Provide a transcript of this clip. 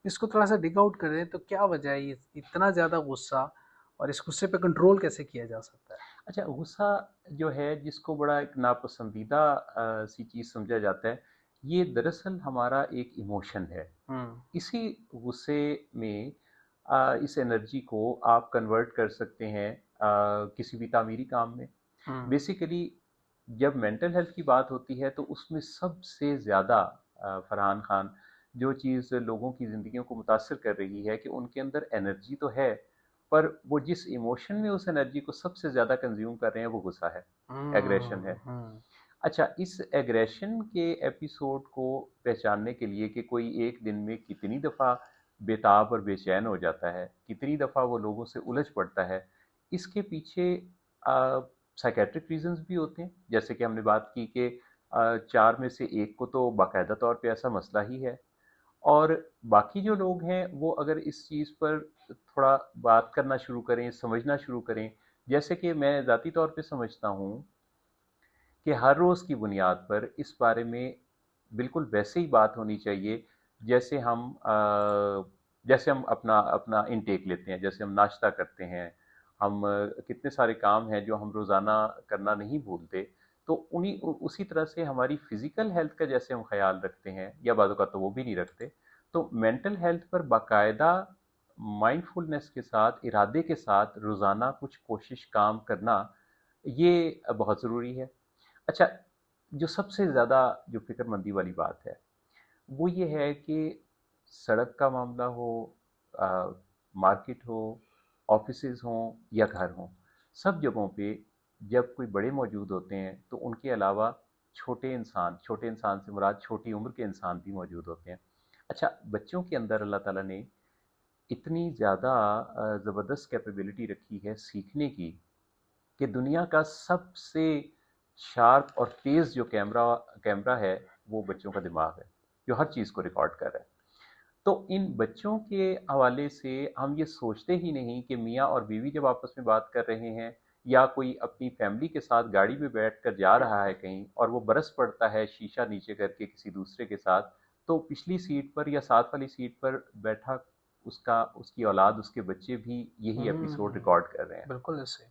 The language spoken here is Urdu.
اس کو تھوڑا سا ڈگ آؤٹ کریں تو کیا وجہ ہے یہ اتنا زیادہ غصہ، اور اس غصے پہ کنٹرول کیسے کیا جا سکتا ہے؟ اچھا، غصہ جو ہے جس کو بڑا ایک ناپسندیدہ سی چیز سمجھا جاتا ہے، یہ دراصل ہمارا ایک ایموشن ہے۔ ہوں اسی غصے میں اس انرجی کو آپ کنورٹ کر سکتے ہیں کسی بھی تعمیری کام میں۔ ہوں بیسیکلی جب مینٹل ہیلتھ کی بات ہوتی ہے تو اس میں سب سے زیادہ فرحان خان جو چیز لوگوں کی زندگیوں کو متاثر کر رہی ہے کہ ان کے اندر انرجی تو ہے، پر وہ جس ایموشن میں اس انرجی کو سب سے زیادہ کنزیوم کر رہے ہیں وہ غصہ ہے، ایگریشن ہے۔ ہوں اچھا، اس ایگریشن کے ایپیسوڈ کو پہچاننے کے لیے کہ کوئی ایک دن میں کتنی دفعہ بےتاب اور بے چین ہو جاتا ہے، کتنی دفعہ وہ لوگوں سے الجھ پڑتا ہے، اس کے پیچھے سائکیٹرک ریزنز بھی ہوتے ہیں۔ جیسے کہ ہم نے بات کی کہ چار میں سے ایک کو تو باقاعدہ طور پہ ایسا مسئلہ ہی ہے، اور باقی جو لوگ ہیں وہ اگر اس چیز پر تھوڑا بات کرنا شروع کریں، سمجھنا شروع کریں، جیسے کہ میں ذاتی طور پہ سمجھتا ہوں کہ ہر روز کی بنیاد پر اس بارے میں بالکل ویسے ہی بات ہونی چاہیے جیسے ہم اپنا اپنا انٹیک لیتے ہیں، جیسے ہم ناشتہ کرتے ہیں، ہم کتنے سارے کام ہیں جو ہم روزانہ کرنا نہیں بھولتے، تو اسی طرح سے ہماری فزیکل ہیلتھ کا جیسے ہم خیال رکھتے ہیں یا بعض اوقات تو وہ بھی نہیں رکھتے، تو مینٹل ہیلتھ پر باقاعدہ مائنڈ فلنس کے ساتھ، ارادے کے ساتھ روزانہ کچھ کوشش کام کرنا، یہ بہت ضروری ہے۔ اچھا، جو سب سے زیادہ جو فکر مندی والی بات ہے وہ یہ ہے کہ سڑک کا معاملہ ہو، مارکیٹ ہو، آفیسز ہوں یا گھر ہوں، سب جگہوں پہ جب کوئی بڑے موجود ہوتے ہیں تو ان کے علاوہ چھوٹے انسان سے مراد چھوٹی عمر کے انسان بھی موجود ہوتے ہیں۔ اچھا، بچوں کے اندر اللہ تعالیٰ نے اتنی زیادہ زبردست کیپیبلٹی رکھی ہے سیکھنے کی کہ دنیا کا سب سے شارپ اور تیز جو کیمرہ ہے وہ بچوں کا دماغ ہے، جو ہر چیز کو ریکارڈ کر رہا ہے۔ تو ان بچوں کے حوالے سے ہم یہ سوچتے ہی نہیں کہ میاں اور بیوی جب آپس میں بات کر رہے ہیں یا کوئی اپنی فیملی کے ساتھ گاڑی میں بیٹھ کر جا رہا ہے کہیں اور وہ برس پڑتا ہے شیشہ نیچے کر کے کسی دوسرے کے ساتھ، تو پچھلی سیٹ پر یا ساتھ والی سیٹ پر بیٹھا اس کی اولاد، اس کے بچے بھی یہی ایپیسوڈ ہوں ریکارڈ کر رہے ہیں۔ بالکل ایسے